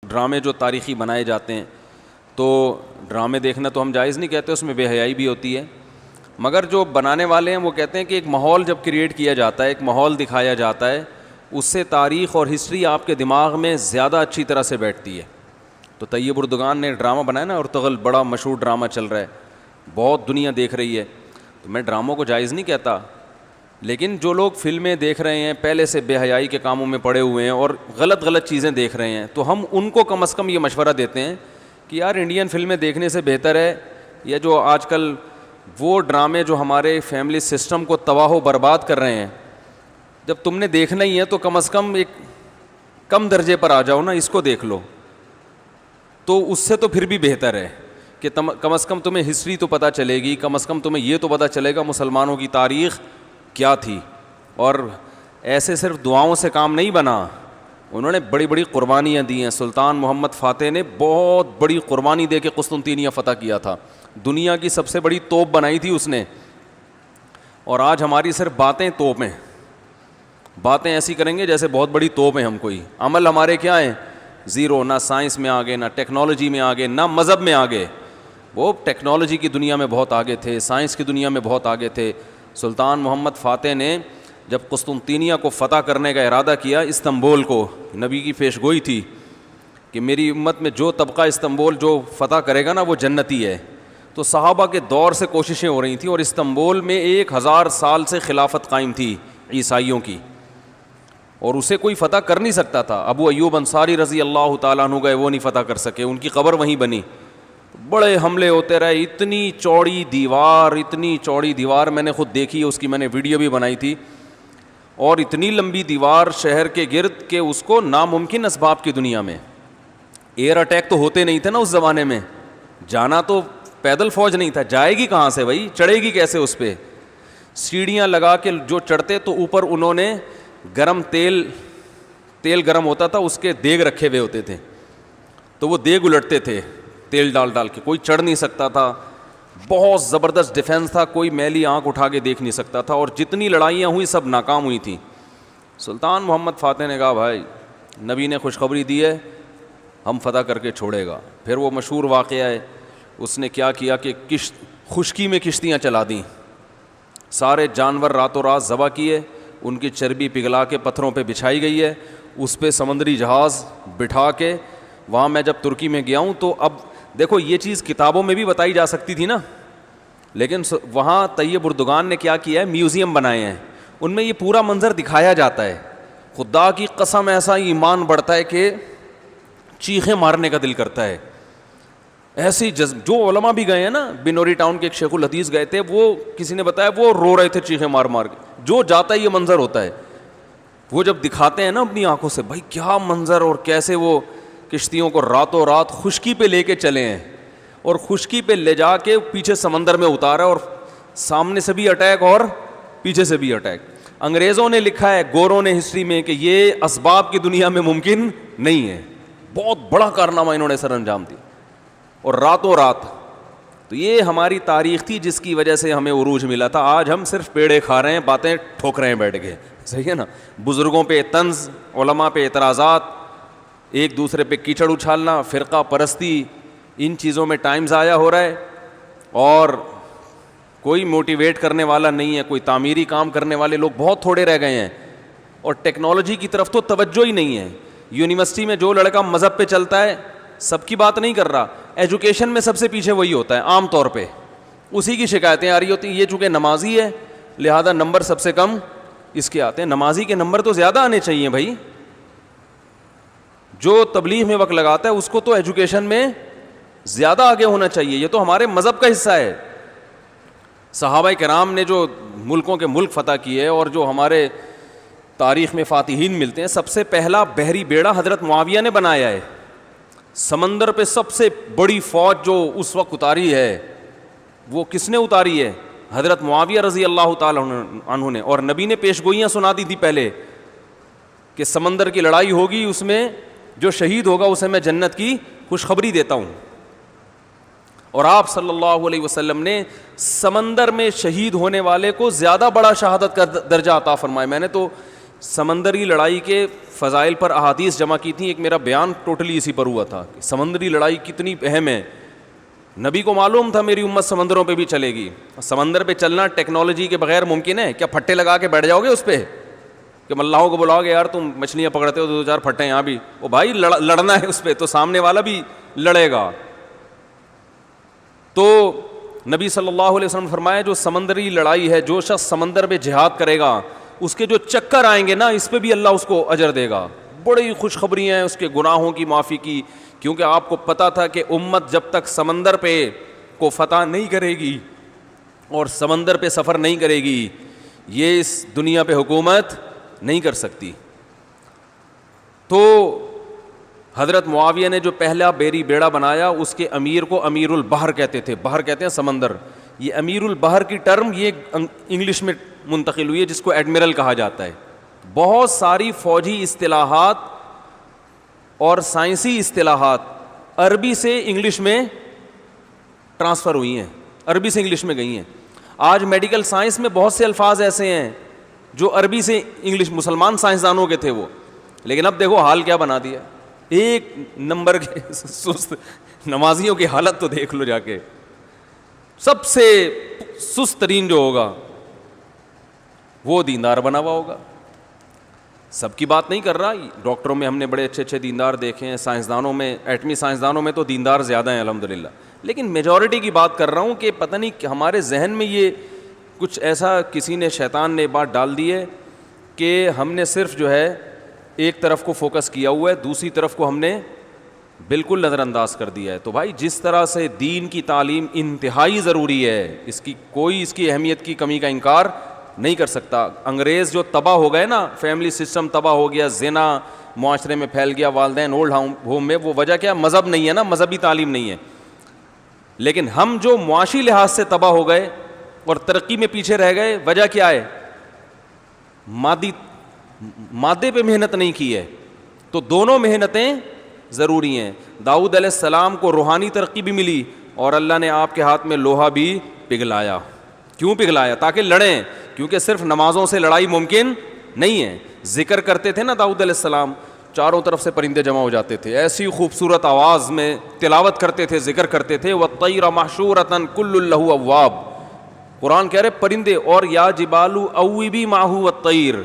ڈرامے جو تاریخی بنائے جاتے ہیں تو ڈرامے دیکھنا تو ہم جائز نہیں کہتے، اس میں بے حیائی بھی ہوتی ہے، مگر جو بنانے والے ہیں وہ کہتے ہیں کہ ایک ماحول جب کریٹ کیا جاتا ہے، ایک ماحول دکھایا جاتا ہے، اس سے تاریخ اور ہسٹری آپ کے دماغ میں زیادہ اچھی طرح سے بیٹھتی ہے۔ تو طیب اردگان نے ڈرامہ بنایا نا، ارطغرل بڑا مشہور ڈرامہ چل رہا ہے، بہت دنیا دیکھ رہی ہے، تو میں ڈراموں کو جائز نہیں کہتا، لیکن جو لوگ فلمیں دیکھ رہے ہیں پہلے سے بے حیائی کے کاموں میں پڑے ہوئے ہیں اور غلط چیزیں دیکھ رہے ہیں، تو ہم ان کو کم از کم یہ مشورہ دیتے ہیں کہ یار انڈین فلمیں دیکھنے سے بہتر ہے یہ جو آج کل وہ ڈرامے جو ہمارے فیملی سسٹم کو تباہ و برباد کر رہے ہیں، جب تم نے دیکھنا ہی ہے تو کم از کم ایک کم درجے پر آ جاؤ نا، اس کو دیکھ لو، تو اس سے تو پھر بھی بہتر ہے کہ کم از کم تمہیں ہسٹری تو پتہ چلے گی، کم از کم تمہیں یہ تو پتہ چلے گا مسلمانوں کی تاریخ کیا تھی۔ اور ایسے صرف دعاؤں سے کام نہیں بنا، انہوں نے بڑی بڑی قربانیاں دی ہیں۔ سلطان محمد فاتح نے بہت بڑی قربانی دے کے قسطنطینیہ فتح کیا تھا، دنیا کی سب سے بڑی توپ بنائی تھی اس نے، اور آج ہماری صرف باتیں توپ ہیں، باتیں ایسی کریں گے جیسے بہت بڑی توپ ہیں ہم، کوئی عمل ہمارے کیا ہیں زیرو، نہ سائنس میں آگے، نہ ٹیکنالوجی میں آگے، نہ مذہب میں آگے۔ وہ ٹیکنالوجی کی دنیا میں بہت آگے تھے، سائنس کی دنیا میں بہت آگے تھے۔ سلطان محمد فاتح نے جب قسطنطینیہ کو فتح کرنے کا ارادہ کیا، استنبول کو، نبی کی پیش گوئی تھی کہ میری امت میں جو طبقہ استنبول جو فتح کرے گا نا وہ جنتی ہے، تو صحابہ کے دور سے کوششیں ہو رہی تھیں، اور استنبول میں 1000 سال سے خلافت قائم تھی عیسائیوں کی، اور اسے کوئی فتح کر نہیں سکتا تھا۔ ابو ایوب انصاری رضی اللہ تعالیٰ عنہ گئے، وہ نہیں فتح کر سکے، ان کی قبر وہیں بنی، بڑے حملے ہوتے رہے، اتنی چوڑی دیوار میں نے خود دیکھی، اس کی میں نے ویڈیو بھی بنائی تھی، اور اتنی لمبی دیوار شہر کے گرد کہ اس کو ناممکن اسباب کی دنیا میں، ایئر اٹیک تو ہوتے نہیں تھے نا اس زمانے میں، جانا تو پیدل فوج نہیں تھا، جائے گی کہاں سے بھائی، چڑھے گی کیسے اس پہ، سیڑھیاں لگا کے جو چڑھتے تو اوپر انہوں نے گرم تیل گرم ہوتا تھا، اس کے دیگ رکھے ہوئے ہوتے تھے، تو وہ دیگ الٹتے تھے تیل ڈال کے، کوئی چڑھ نہیں سکتا تھا، بہت زبردست ڈیفنس تھا، کوئی میلی آنکھ اٹھا کے دیکھ نہیں سکتا تھا، اور جتنی لڑائیاں ہوئی سب ناکام ہوئی تھیں۔ سلطان محمد فاتح نے کہا بھائی نبی نے خوشخبری دی ہے، ہم فتح کر کے چھوڑے گا۔ پھر وہ مشہور واقعہ ہے، اس نے کیا کیا کہ خشکی میں کشتیاں چلا دیں، سارے جانور راتوں رات ذبح کیے، ان کی چربی پگھلا کے پتھروں پہ بچھائی گئی ہے، اس پہ سمندری جہاز بٹھا کے، وہاں میں جب ترکی میں گیا ہوں تو اب دیکھو یہ چیز کتابوں میں بھی بتائی جا سکتی تھی نا، لیکن وہاں طیب اردگان نے کیا کیا ہے، میوزیم بنائے ہیں، ان میں یہ پورا منظر دکھایا جاتا ہے، خدا کی قسم ایسا ایمان بڑھتا ہے کہ چیخیں مارنے کا دل کرتا ہے، ایسی جو علماء بھی گئے ہیں نا، بنوری ٹاؤن کے ایک شیخ الحدیث گئے تھے، وہ کسی نے بتایا وہ رو رہے تھے چیخیں مار مار کے، جو جاتا ہے یہ منظر ہوتا ہے، وہ جب دکھاتے ہیں نا اپنی آنکھوں سے، بھائی کیا منظر، اور کیسے وہ کشتیوں کو راتوں رات خشکی پہ لے کے چلے ہیں، اور خشکی پہ لے جا کے پیچھے سمندر میں اتارا، اور سامنے سے بھی اٹیک اور پیچھے سے بھی اٹیک۔ انگریزوں نے لکھا ہے، گوروں نے ہسٹری میں، کہ یہ اسباب کی دنیا میں ممکن نہیں ہے، بہت بڑا کارنامہ انہوں نے سر انجام دیا، اور راتوں رات۔ تو یہ ہماری تاریخ تھی جس کی وجہ سے ہمیں عروج ملا تھا، آج ہم صرف پیڑے کھا رہے ہیں، باتیں ٹھوک رہے ہیں بیٹھ کے، صحیح ہے نا، بزرگوں پہ طنز، علماء پہ اعتراضات، ایک دوسرے پہ کیچڑ اچھالنا، فرقہ پرستی، ان چیزوں میں ٹائم ضائع ہو رہا ہے، اور کوئی موٹیویٹ کرنے والا نہیں ہے، کوئی تعمیری کام کرنے والے لوگ بہت تھوڑے رہ گئے ہیں، اور ٹیکنالوجی کی طرف تو توجہ ہی نہیں ہے۔ یونیورسٹی میں جو لڑکا مذہب پہ چلتا ہے، سب کی بات نہیں کر رہا، ایجوکیشن میں سب سے پیچھے وہی ہوتا ہے، عام طور پہ اسی کی شکایتیں آ رہی ہوتی ہیں، یہ چونکہ نمازی ہے لہذا نمبر سب سے کم اس کے آتے ہیں، نمازی کے نمبر تو زیادہ آنے چاہیے بھائی، جو تبلیغ میں وقت لگاتا ہے اس کو تو ایجوکیشن میں زیادہ آگے ہونا چاہیے، یہ تو ہمارے مذہب کا حصہ ہے۔ صحابہ کرام نے جو ملکوں کے ملک فتح کیے، اور جو ہمارے تاریخ میں فاتحین ملتے ہیں، سب سے پہلا بحری بیڑا حضرت معاویہ نے بنایا ہے، سمندر پہ سب سے بڑی فوج جو اس وقت اتاری ہے وہ کس نے اتاری ہے؟ حضرت معاویہ رضی اللہ تعالیٰ عنہ نے، اور نبی نے پیشگوئیاں سنا دی تھی پہلے کہ سمندر کی لڑائی ہوگی، اس میں جو شہید ہوگا اسے میں جنت کی خوشخبری دیتا ہوں، اور آپ صلی اللہ علیہ وسلم نے سمندر میں شہید ہونے والے کو زیادہ بڑا شہادت کا درجہ عطا فرمایا۔ میں نے تو سمندری لڑائی کے فضائل پر احادیث جمع کی تھیں. ایک میرا بیان ٹوٹلی اسی پر ہوا تھا کہ سمندری لڑائی کتنی اہم ہے. نبی کو معلوم تھا میری امت سمندروں پہ بھی چلے گی. سمندر پہ چلنا ٹیکنالوجی کے بغیر ممکن ہے کیا؟ پھٹے لگا کے بیٹھ جاؤ گے اس پہ کہ ملاحوں کو بلاؤ گے یار تم مچھلیاں پکڑتے ہو تو 2-4 پھٹے یہاں بھی, او بھائی لڑنا ہے اس پہ تو سامنے والا بھی لڑے گا. تو نبی صلی اللہ علیہ وسلم نے فرمایا جو سمندری لڑائی ہے, جو شخص سمندر پہ جہاد کرے گا اس کے جو چکر آئیں گے نا اس پہ بھی اللہ اس کو اجر دے گا. بڑی خوشخبری ہیں اس کے گناہوں کی معافی کی, کیونکہ آپ کو پتا تھا کہ امت جب تک سمندر پہ کو فتح نہیں کرے گی اور سمندر پہ سفر نہیں کرے گی یہ اس دنیا پہ حکومت نہیں کر سکتی. تو حضرت معاویہ نے جو پہلا بیڑا بنایا اس کے امیر کو امیر البحر کہتے تھے. بحر کہتے ہیں سمندر. یہ امیر البحر کی ٹرم یہ انگلش میں منتقل ہوئی ہے جس کو ایڈمرل کہا جاتا ہے. بہت ساری فوجی اصطلاحات اور سائنسی اصطلاحات عربی سے انگلش میں ٹرانسفر ہوئی ہیں, عربی سے انگلش میں گئی ہیں. آج میڈیکل سائنس میں بہت سے الفاظ ایسے ہیں جو عربی سے انگلش, مسلمان سائنسدانوں کے تھے وہ, لیکن اب دیکھو حال کیا بنا دیا. ایک نمبر کے سست نمازیوں کی حالت تو دیکھ لو جا کے. سب سے سست ترین جو ہوگا وہ دیندار بنا ہوا ہوگا. سب کی بات نہیں کر رہا, ڈاکٹروں میں ہم نے بڑے اچھے اچھے دیندار دیکھے ہیں, سائنسدانوں میں, ایٹمی سائنسدانوں میں تو دیندار زیادہ ہیں الحمدللہ, لیکن میجورٹی کی بات کر رہا ہوں کہ پتہ نہیں کہ ہمارے ذہن میں یہ کچھ ایسا کسی نے, شیطان نے بات ڈال دی ہے کہ ہم نے صرف جو ہے ایک طرف کو فوکس کیا ہوا ہے, دوسری طرف کو ہم نے بالکل نظر انداز کر دیا ہے. تو بھائی جس طرح سے دین کی تعلیم انتہائی ضروری ہے, اس کی کوئی اس کی اہمیت کی کمی کا انکار نہیں کر سکتا. انگریز جو تباہ ہو گئے نا, فیملی سسٹم تباہ ہو گیا, زنا معاشرے میں پھیل گیا, والدین اولڈ ہوم میں, وہ وجہ کیا؟ مذہب نہیں ہے نا, مذہبی تعلیم نہیں ہے. لیکن ہم جو معاشی لحاظ سے تباہ ہو گئے اور ترقی میں پیچھے رہ گئے, وجہ کیا ہے؟ مادے پہ محنت نہیں کی ہے. تو دونوں محنتیں ضروری ہیں. داؤد علیہ السلام کو روحانی ترقی بھی ملی اور اللہ نے آپ کے ہاتھ میں لوہا بھی پگھلایا. کیوں پگھلایا؟ تاکہ لڑیں, کیونکہ صرف نمازوں سے لڑائی ممکن نہیں ہے. ذکر کرتے تھے نا داؤد علیہ السلام, چاروں طرف سے پرندے جمع ہو جاتے تھے, ایسی خوبصورت آواز میں تلاوت کرتے تھے, ذکر کرتے تھے. وَالطَّيْرَ مَحْشُورَةً كُلٌّ لَهُ أَوَّابٌ, قرآن کہہ رہے پرندے, اور یا جبال اوبی ماہو والطیر.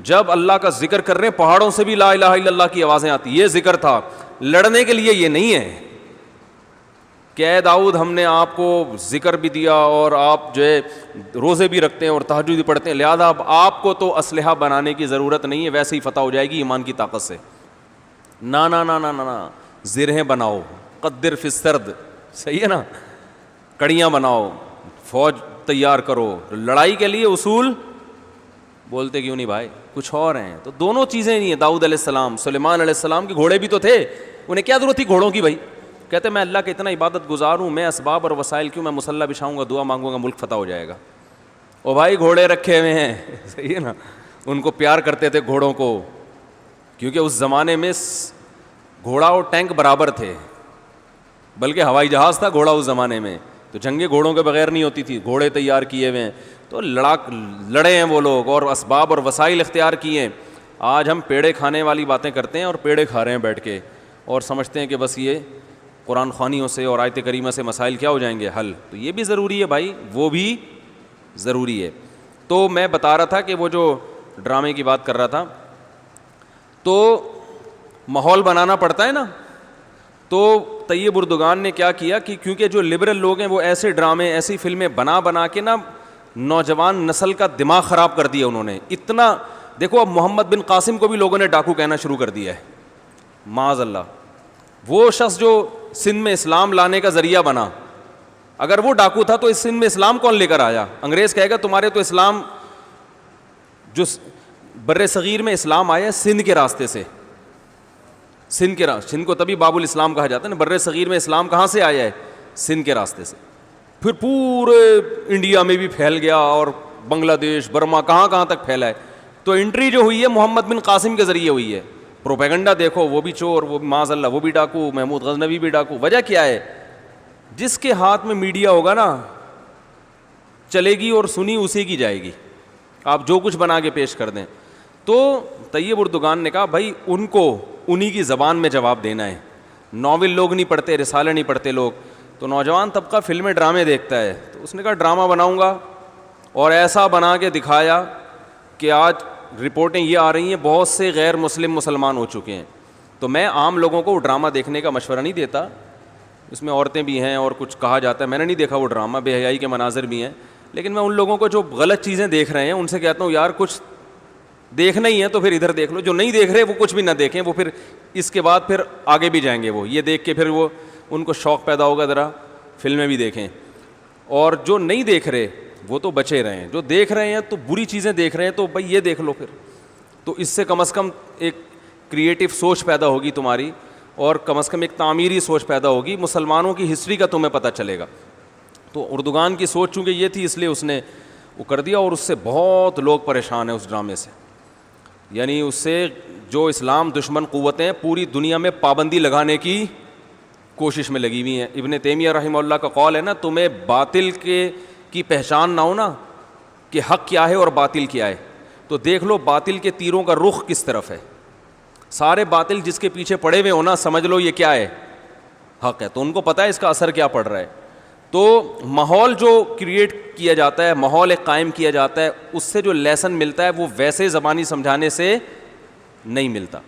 جب اللہ کا ذکر کر رہے ہیں پہاڑوں سے بھی لا الہ الا اللہ کی آوازیں آتی. یہ ذکر تھا, لڑنے کے لیے یہ نہیں ہے کہ اے داؤد ہم نے آپ کو ذکر بھی دیا اور آپ جو ہے روزے بھی رکھتے ہیں اور تہجد بھی پڑھتے ہیں, لہذا اب آپ کو تو اسلحہ بنانے کی ضرورت نہیں ہے, ویسے ہی فتح ہو جائے گی ایمان کی طاقت سے. نا نا نا نا نا, زرہیں بناؤ, قدر فی السرد, صحیح ہے نا, کڑیاں بناؤ, فوج تیار کرو, لڑائی کے لیے اصول بولتے کیوں نہیں بھائی, کچھ اور ہیں. تو دونوں چیزیں نہیں ہیں. داؤد علیہ السلام, سلیمان علیہ السلام کے گھوڑے بھی تو تھے, انہیں کیا ضرورت تھی گھوڑوں کی بھائی؟ کہتے میں اللہ کا اتنا عبادت گزار ہوں, میں اسباب اور وسائل کیوں, میں مصلی بچھاؤں گا, دعا مانگوں گا, ملک فتح ہو جائے گا. او بھائی گھوڑے رکھے ہوئے ہیں, صحیح ہے نا, ان کو پیار کرتے تھے گھوڑوں کو, کیونکہ اس زمانے میں گھوڑا اور ٹینک برابر تھے, بلکہ ہوائی جہاز تھا گھوڑا اس زمانے میں, تو جنگیں گھوڑوں کے بغیر نہیں ہوتی تھی, گھوڑے تیار کیے ہوئے ہیں. تو لڑے ہیں وہ لوگ اور اسباب اور وسائل اختیار کیے ہیں. آج ہم پیڑے کھانے والی باتیں کرتے ہیں اور پیڑے کھا رہے ہیں بیٹھ کے, اور سمجھتے ہیں کہ بس یہ قرآن خوانیوں سے اور آیت کریمہ سے مسائل کیا ہو جائیں گے حل. تو یہ بھی ضروری ہے بھائی, وہ بھی ضروری ہے. تو میں بتا رہا تھا کہ وہ جو ڈرامے کی بات کر رہا تھا, تو ماحول بنانا پڑتا ہے نا. تو طیب اردگان نے کیا کیا کہ کیونکہ جو لبرل لوگ ہیں وہ ایسے ڈرامے, ایسی فلمیں بنا کے نا نوجوان نسل کا دماغ خراب کر دیا انہوں نے. اتنا دیکھو, اب محمد بن قاسم کو بھی لوگوں نے ڈاکو کہنا شروع کر دیا ہے, معاذ اللہ. وہ شخص جو سندھ میں اسلام لانے کا ذریعہ بنا, اگر وہ ڈاکو تھا تو اس سندھ میں اسلام کون لے کر آیا؟ انگریز کہے گا تمہارے تو اسلام, جو بر صغیر میں اسلام آیا سندھ کے راستے سے, سندھ کو تبھی باب الاسلام کہا جاتا ہے نا. بر صغیر میں اسلام کہاں سے آیا ہے؟ سندھ کے راستے سے. پھر پورے انڈیا میں بھی پھیل گیا اور بنگلہ دیش, برما, کہاں تک پھیلا ہے. تو انٹری جو ہوئی ہے محمد بن قاسم کے ذریعے ہوئی ہے. پروپیگنڈا دیکھو, وہ بھی چور, وہ بھی معاذ اللہ وہ بھی ڈاکو, محمود غزنوی بھی ڈاکو. وجہ کیا ہے؟ جس کے ہاتھ میں میڈیا ہوگا نا چلے گی اور سنی اسی کی جائے گی, آپ جو کچھ بنا کے پیش کر دیں. تو طیب اردگان نے کہا بھائی ان کو انہی کی زبان میں جواب دینا ہے, ناول لوگ نہیں پڑھتے, رسالے نہیں پڑھتے لوگ, تو نوجوان طبقہ فلمیں ڈرامے دیکھتا ہے. تو اس نے کہا ڈرامہ بناؤں گا, اور ایسا بنا کے دکھایا کہ آج رپورٹیں یہ آ رہی ہیں بہت سے غیر مسلم مسلمان ہو چکے ہیں. تو میں عام لوگوں کو وہ ڈرامہ دیکھنے کا مشورہ نہیں دیتا, اس میں عورتیں بھی ہیں اور کچھ کہا جاتا ہے, میں نے نہیں دیکھا وہ ڈرامہ, بے حیائی کے مناظر بھی ہیں, لیکن میں ان لوگوں کو جو غلط چیزیں دیکھ رہے ہیں ان سے کہتا ہوں یار کچھ دیکھنا ہی ہے تو پھر ادھر دیکھ لو, جو نہیں دیکھ رہے وہ کچھ بھی نہ دیکھیں, وہ پھر اس کے بعد پھر آگے بھی جائیں گے, وہ یہ دیکھ کے پھر وہ ان کو شوق پیدا ہوگا ذرا فلمیں بھی دیکھیں. اور جو نہیں دیکھ رہے وہ تو بچے رہے ہیں, جو دیکھ رہے ہیں تو بری چیزیں دیکھ رہے ہیں تو بھائی یہ دیکھ لو پھر, تو اس سے کم از کم ایک کریٹو سوچ پیدا ہوگی تمہاری, اور کم از کم ایک تعمیری سوچ پیدا ہوگی, مسلمانوں کی ہسٹری کا تمہیں پتہ چلے گا. تو اردگان کی سوچ چونکہ یہ تھی اس لیے اس نے وہ کر دیا, اور اس سے بہت لوگ پریشان ہیں اس ڈرامے سے. یعنی اس سے جو اسلام دشمن قوتیں پوری دنیا میں پابندی لگانے کی کوشش میں لگی ہوئی ہیں. ابن تیمیہ رحمہ اللہ کا قول ہے نا, تمہیں باطل کی پہچان نہ ہو نا کہ حق کیا ہے اور باطل کیا ہے, تو دیکھ لو باطل کے تیروں کا رخ کس طرف ہے. سارے باطل جس کے پیچھے پڑے ہوئے ہونا سمجھ لو یہ کیا ہے, حق ہے, تو ان کو پتہ ہے اس کا اثر کیا پڑ رہا ہے. تو ماحول جو کریٹ کیا جاتا ہے, ماحول ایک قائم کیا جاتا ہے, اس سے جو لیسن ملتا ہے وہ ویسے زبانی سمجھانے سے نہیں ملتا.